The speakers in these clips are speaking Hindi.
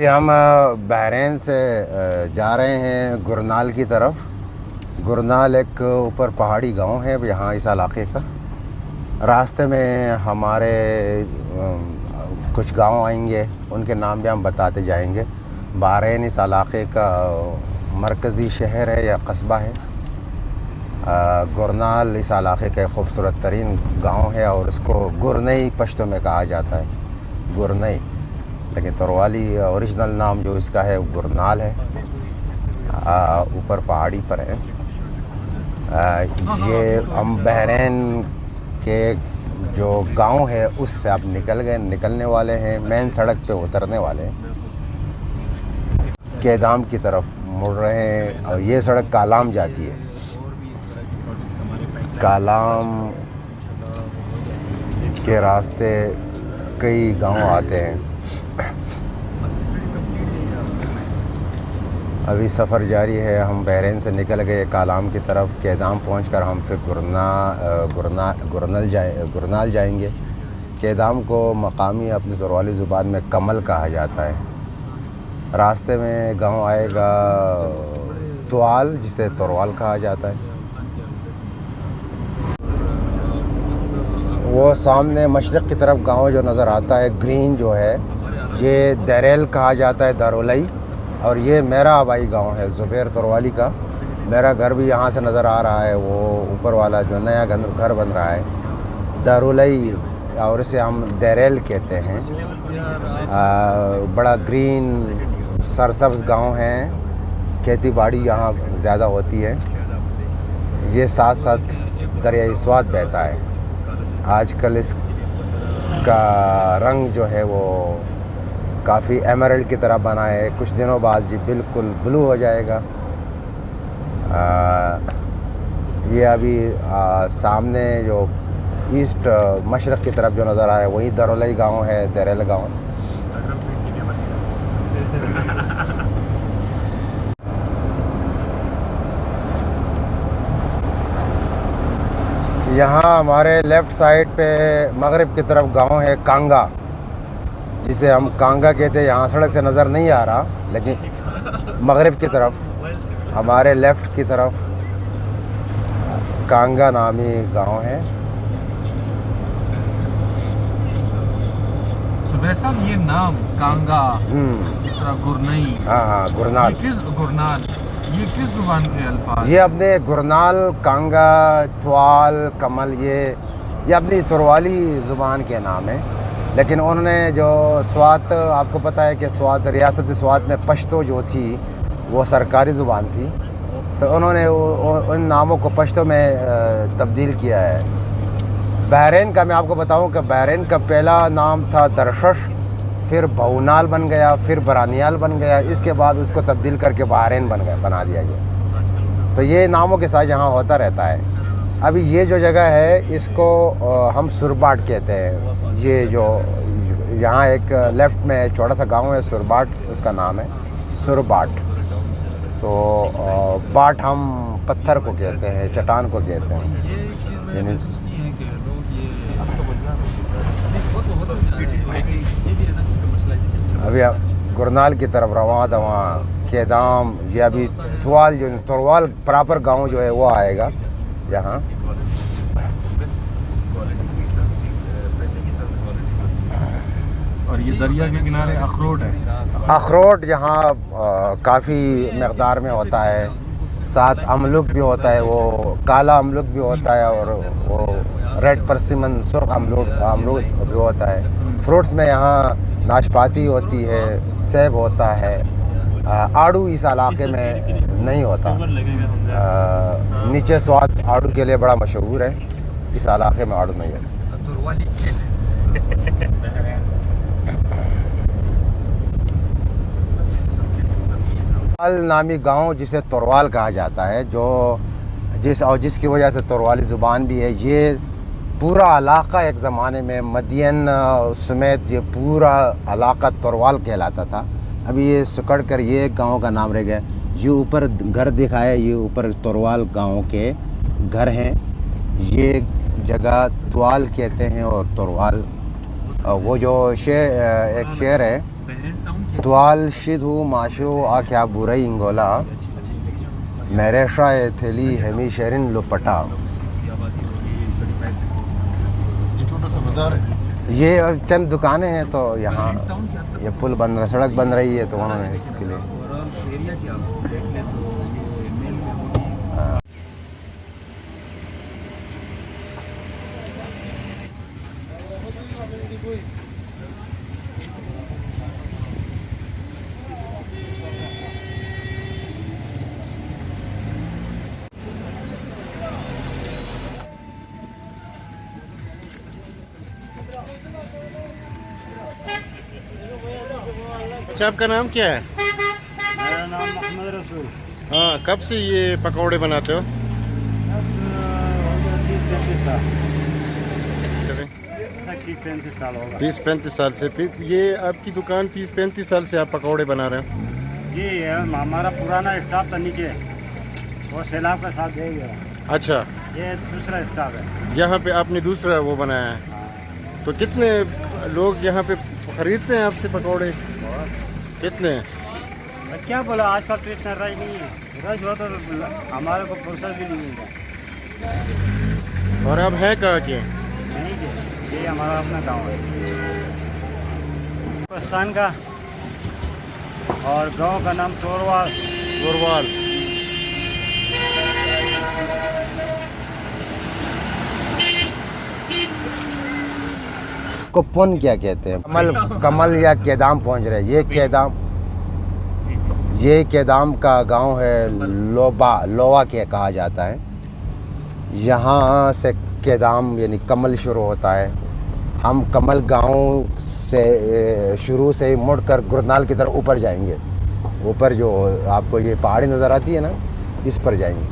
हम बहरीन से जा रहे हैं गुरनाल की तरफ। गुरनाल एक ऊपर पहाड़ी गांव है यहाँ इस इलाके का। रास्ते में हमारे कुछ गांव आएंगे, उनके नाम भी हम बताते जाएंगे। बहरीन इस इलाके का मरकज़ी शहर है या कस्बा है। गुरनाल इस इलाके का खूबसूरत तरीन गाँव है और इसको गुरनई पश्तो में कहा जाता है, गुरनई। लेकिन तोरवाली ओरिजिनल नाम जो इसका है गुरनाल है। ऊपर पहाड़ी पर है। ये हम बहरीन के जो गांव है उससे आप निकलने वाले हैं, मेन सड़क पे उतरने वाले हैं, केदाम की तरफ मुड़ रहे हैं। और ये सड़क कालाम जाती है। कालाम के रास्ते कई गांव आते हैं। अभी सफ़र जारी है। हम बहरीन से निकल गए कालाम की तरफ। केदाम पहुंचकर हम फिर गुरनाल जाएंगे। केदाम को मकामी अपनी तोरवाली ज़ुबान में कमल कहा जाता है। रास्ते में गांव आएगा तुआल, जिसे तोरवाल कहा जाता है। वो सामने मशरक़ की तरफ गांव जो नज़र आता है ग्रीन जो है, ये दरेल कहा जाता है, दारुलई। और ये मेरा आबाई गांव है ज़ुबैर तोरवाली का। मेरा घर भी यहाँ से नज़र आ रहा है। वो ऊपर वाला जो नया घर बन रहा है दारुलई, और इसे हम दरेल कहते हैं। बड़ा ग्रीन सरसब्ज़ गांव है। खेती बाड़ी यहाँ ज़्यादा होती है। ये साथ साथ दरिया स्वात बहता है। आजकल इसका रंग जो है वो काफ़ी एमरल्ड की तरह बना है। कुछ दिनों बाद जी बिल्कुल ब्लू हो जाएगा। ये अभी सामने जो ईस्ट मशरक़ की तरफ जो नज़र आ रहा है वही दारुलई गांव है, दरेल गांव। यहाँ हमारे लेफ़्ट साइड पे मगरिब की तरफ गांव है कांगा, जिसे हम कांगा कहते हैं। यहाँ सड़क से नज़र नहीं आ रहा, लेकिन मगरिब की तरफ हमारे लेफ़्ट की तरफ कांगा नामी गांव है। सुबैर साहब, ये नाम कांगा, इस तरह गुरनई, हाँ गुरनाल, ये किस ज़ुबान के अल्फाज? ये अपने गुरनाल, कांगा, तुआल, कमल, ये अपनी तोरवाली ज़ुबान के नाम है। लेकिन उन्होंने जो स्वात, आपको पता है कि स्वात, रियासत स्वात में पश्तो जो थी वो सरकारी ज़ुबान थी, तो उन्होंने उन नामों को पश्तो में तब्दील किया है। बहरीन का मैं आपको बताऊं कि बहरीन का पहला नाम था दरशश, फिर बहुनाल बन गया, फिर बरानियाल बन गया। इसके बाद उसको तब्दील करके बहरीन बना दिया गया। तो ये नामों के साथ यहाँ होता रहता है। अभी ये जो जगह है इसको हम सुरबाट कहते हैं। ये जो यहाँ एक लेफ़्ट में छोटा सा गांव है सुरबाट, उसका नाम है सुरबाट। तो बाट हम पत्थर को कहते हैं, चट्टान को कहते हैं। यानी अभी गुरनाल की तरफ रवां दवां केदाम, ये अभी तुआल जो तोरवाल प्रॉपर गांव जो है वो आएगा यहाँ। और ये दरिया के किनारे अखरोट है। अखरोट यहाँ काफ़ी मकदार में होता है। साथ अमलुक भी होता है, वो काला अमलुक भी होता है, और वो रेड परसिमन सुर्ख अमरूद भी होता है। फ्रूट्स में यहाँ नाशपाती होती है, सेब होता है। आड़ू इस इलाके में नहीं होता। नीचे स्वाद आड़ू के लिए बड़ा मशहूर है, इस इलाके में आड़ू नहीं है। नामी गांव जिसे तोरवाल कहा जाता है, जिसकी वजह से तोरवाली ज़ुबान भी है। ये पूरा इलाका एक ज़माने में मदियन समेत ये पूरा इलाका तोरवाल कहलाता था। अभी ये सुकड़ कर ये गांव का नाम रह गया। ये ऊपर घर दिखा है, ये ऊपर तोरवाल गांव के घर हैं। ये जगह तुआल कहते हैं और तोरवाल। वो जो एक शेर है बहरीन टाउन की तुआल शिदू माशो आ क्या बुरई इंगोला मेरेशा थेली हेमी शहरिन लोपटा। आबादी होगी 35 से ये छोटा सा बाजार है। ये चंद दुकानें हैं तो यहाँ बहरीन टाउन क्या था ये पुल बन रहा, सड़क बन रही है तो उन्होंने इसके लिए ओवरऑल एरिया क्या आप देख लें तो ये मेल में होगी अच्छा, आपका नाम क्या है? मेरा नाम मोहम्मद रसूल। हाँ, कब से ये पकौड़े बनाते हो? 30-35 साल होगा। 30-35 साल से। फिर ये आपकी दुकान 30-35 साल से आप पकौड़े बना रहे हो? ये हमारा पुराना स्टाफ था नीचे, वो सैलाब का साथ दे गया। अच्छा, ये दूसरा स्टाफ है। यहाँ पे आपने दूसरा वो बनाया है। तो कितने लोग यहाँ पे खरीदते हैं आपसे पकौड़े? कितने? मैं क्या बोला, आजकल तो इतना रश नहीं है। रश हो तो हमारे को फुर्सत भी नहीं मिलता। और अब है कहाँ के? नहीं कि ये हमारा अपना गांव है पाकिस्तान का, और गांव का नाम तोरवाल। गोरवाल। इसको पुन क्या कहते हैं? कमल, कमल या केदाम पहुंच रहे हैं। ये केदाम का गांव है, लोवा के कहा जाता है। यहाँ से केदाम यानी कमल शुरू होता है। हम कमल गांव से शुरू से ही मुड़कर गुरनाल की तरफ ऊपर जाएंगे। ऊपर जो आपको ये पहाड़ी नज़र आती है ना, इस पर जाएंगे।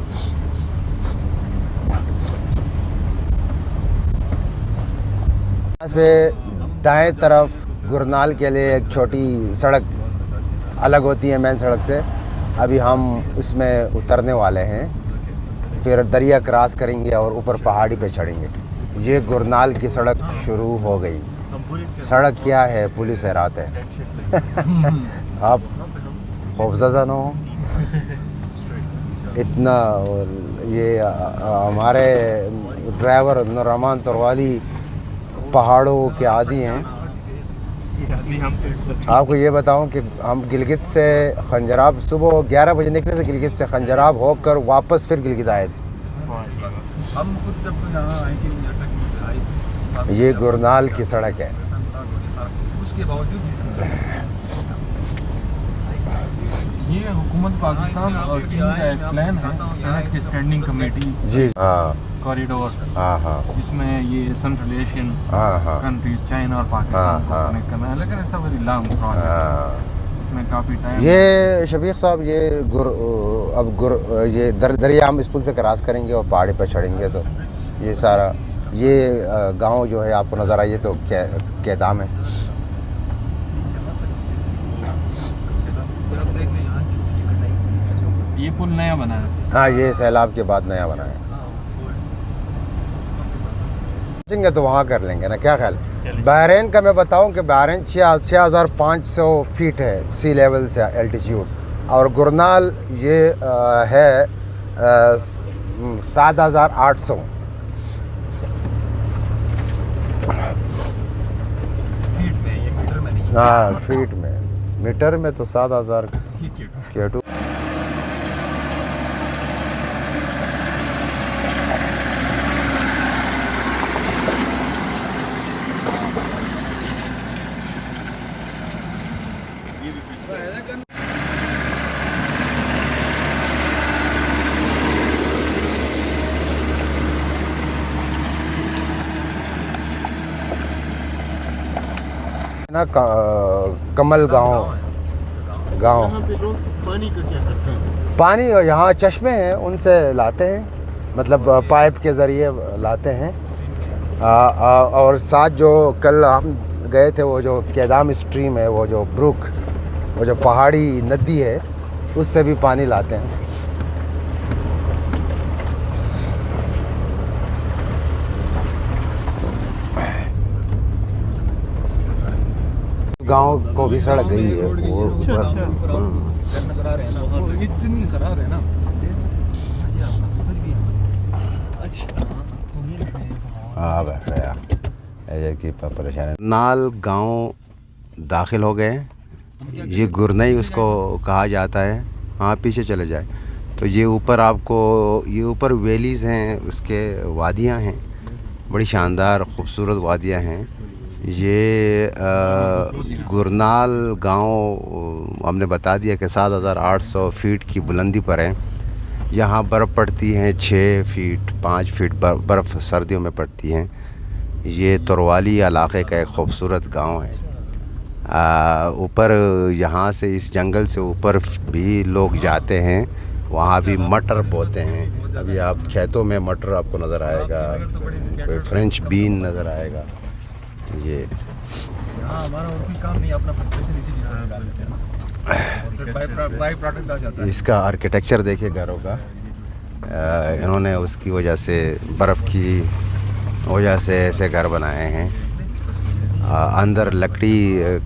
यहाँ से दाएं तरफ गुरनाल के लिए एक छोटी सड़क अलग होती है मेन सड़क से। अभी हम उसमें उतरने वाले हैं, फिर दरिया क्रॉस करेंगे और ऊपर पहाड़ी पे चढ़ेंगे। ये गुरनाल की सड़क शुरू हो गई। सड़क क्या है? पुलिस हैरात है। आप खौफज़दा ना हो इतना। ये हमारे ड्राइवर नूररहमान तोरवाली पहाड़ों के आदी हैं। आपको ये बताऊं कि हम गिलगित से खंजराब सुबह 11 बजे निकले थे, गिलगित से खंजराब होकर वापस फिर गिलगित आए थे। हम खुद जब यहाँ आए थे ये गुरनाल की सड़क है। उसके बावजूद भी ये हुकूमत पाकिस्तान और चीन का एक प्लान है, सड़क की स्टैंडिंग कमेटी जी हाँ कॉरिडोर, हाँ हाँ जिसमें ये सेंट्रल एशियन हाँ हाँ कंट्रीज चाइना और पाकिस्तान को हाँ। कनेक्ट करना है, लेकिन it's a very long process. हाँ। इसमें काफ़ी टाइम ये शफीक साहब ये दरिया हम इस पुल से क्रॉस करेंगे और पहाड़ी पर चढ़ेंगे तो ये सारा ये गांव जो है आपको नज़र आइए तो केदाम है। ये पुल नया बना है। हाँ, ये सैलाब के बाद नया बना है। चलेंगे तो वहाँ कर लेंगे ना, क्या ख्याल? बहरीन का मैं बताऊं कि बहरीन 6500 फीट है सी लेवल से एल्टीट्यूड, और गुरनाल ये है 7800। फीट में, ये मीटर में नहीं। हाँ, फीट में। मीटर में तो 7000 K2। ना कमल गांव यहाँ पे लोग पानी का क्या करते हैं? पानी यहाँ चश्मे हैं, उनसे लाते हैं, मतलब पाइप के ज़रिए लाते हैं। और साथ जो कल हम गए थे, वो जो केदाम स्ट्रीम है, वो जो ब्रुक, वो जो पहाड़ी नदी है, उससे भी पानी लाते हैं। गांव को भी सड़क गई है वो ऊपर। नजर आ रहे हैं ना, वो इतनी नजर आ रहे हैं ना। हाँ बैठ गया ऐसे की परेशानी। नाल गांव दाखिल हो गए, ये गुरनई उसको कहा जाता है। हाँ पीछे चले जाए तो ये ऊपर आपको, ये ऊपर वैलीज़ हैं, उसके वादियाँ हैं, बड़ी शानदार खूबसूरत वादियाँ हैं। ये गुरनाल गांव हमने बता दिया कि 7,800 फीट की बुलंदी पर है। यहाँ बर्फ़ पड़ती है 6 फीट 5 फीट बर्फ़ सर्दियों में पड़ती हैं। ये तोरवाली इलाक़े का एक ख़ूबसूरत गांव है। ऊपर यहाँ से इस जंगल से ऊपर भी लोग जाते हैं, वहाँ भी मटर बोते हैं। अभी आप खेतों में मटर आपको नज़र आएगा, कोई फ्रेंच बीन नज़र आएगा। ये हाँ हमारा और कोई काम नहीं, अपना फ्रस्ट्रेशन इसी चीज़ में निकाल लेते हैं ना, और फिर बाई प्रोडक्ट आ जाता है। इसका आर्किटेक्चर देखिए घरों का, इन्होंने उसकी वजह से बर्फ़ की वजह से ऐसे घर बनाए हैं। अंदर लकड़ी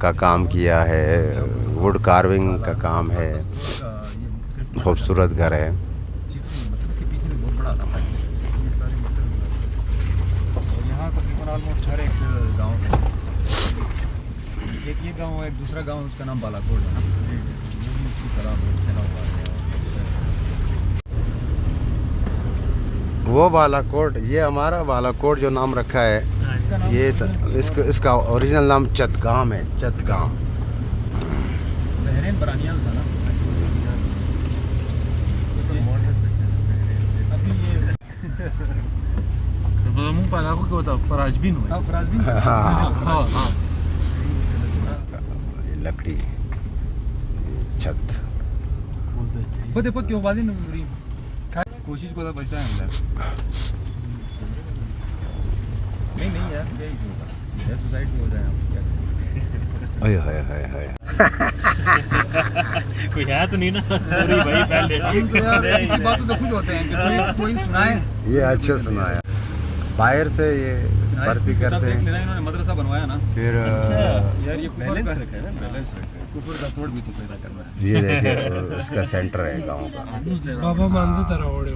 का काम किया है, वुड कार्विंग का काम है, खूबसूरत घर है। इसके पीछे भी बहुत बड़ा था ये सारे मटर। और यहाँ तकरीबन ऑलमोस्ट हर एक गांव है, एक ये गांव है, एक दूसरा गांव उसका नाम बालाकोट है ना, वो भी इसी तरह बहुत फैला हुआ है। वो बालाकोट, ये हमारा बालाकोट जो नाम रखा है, ये इसका ओरिजिनल नाम चतगाम है, चतगाम। बहरीन बरानियाल था ना। अभी ये मुँह पर आँखों क्या होता है, फराजबीन हुआ। फराजबीन। हाँ हाँ। लकड़ी छत बदे पत क्यों वाली नंबरी कोशिश को तो बचता है अंदर। नहीं यार क्या ही होगा, इधर तो साइड में हो जाए आप क्या। ओए हाय हाय हाय। कोई है तो नहीं ना, सॉरी भाई पहले। हम तो यार इसी बातों से खुश होते हैं कि कोई सुनाए। ये अच्छा सुनाया, बाहर से ये भर्ती करते हैं। इन्होंने मदरसा बनवाया ना, फिर यार ये बैलेंस रखा है ना, बैलेंस रखा है, कुफर का तोड़ भी तो पैदा करना है। ये देखिए उसका सेंटर है गांव का। बाबा मानसे तरह ओढ़े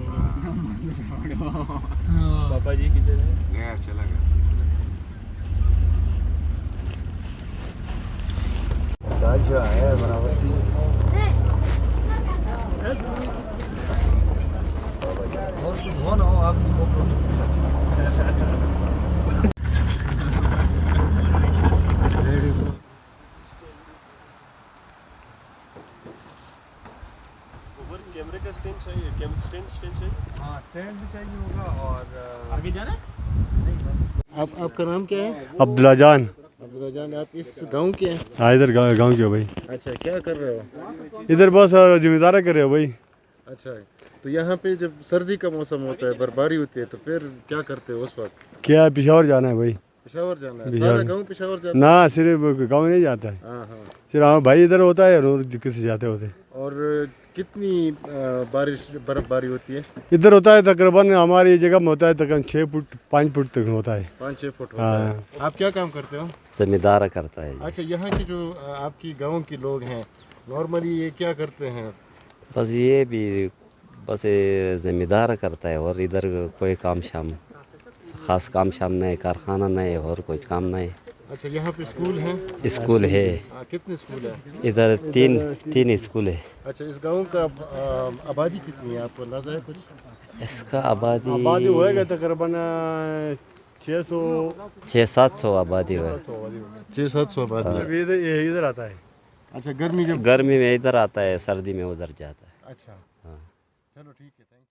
पापा जी किधर है? गया चला गया। दाल जो है बनावटी और हो ना हो आप कैमरे का स्टैंड चाहिए, स्टैंड चाहिए। हाँ स्टैंड भी चाहिए होगा। और आगे जाना है? आपका नाम क्या है? अब्दुल्ला जान। अब्दुल्ला जान, आप इस गांव के हैं? हाँ इधर गांव के हो भाई। अच्छा, क्या कर रहे हो? इधर बस जिम्मेदारा कर रहे हो भाई। अच्छा, तो यहाँ पे जब सर्दी का मौसम होता है, बर्फबारी होती है, तो फिर क्या करते हो उस वक्त? क्या पेशावर जाना है भाई? पेशावर जाना है? पेशावर। सारा गांव पेशावर जाता है? ना सिर्फ गांव नहीं जाता है, हाँ हाँ। सिर्फ हाँ भाई इधर होता है और किसी जाते होते। और कितनी बर्फबारी होती है? इधर होता है तकरीबन हमारी जगह में होता है तकरीबन 6 फुट 5 फुट तक होता है। 5-6 फुट होता है। आप क्या काम करते हो? जमींदार करता है। अच्छा, यहाँ के जो आपकी गांव के लोग हैं, नॉर्मली ये क्या करते हैं? बस ये भी बस जमींदार करता है, और इधर कोई काम शाम खास काम शाम नहीं, कारखाना नहीं और कोई काम नहीं। अच्छा, यहाँ पे स्कूल है? स्कूल है कितने स्कूल है? इधर तीन स्कूल है। अच्छा, इस गांव का आबादी कितनी है, आपको अंदाजा है कुछ? इसका आबादी होएगा तकरीबन 600-700 आबादी है। 600-700 आबादी। इधर आता है। अच्छा, गर्मी गर्मी में इधर आता है, सर्दी में उधर जाता है। अच्छा, हाँ। चलो ठीक है, थैंक यू।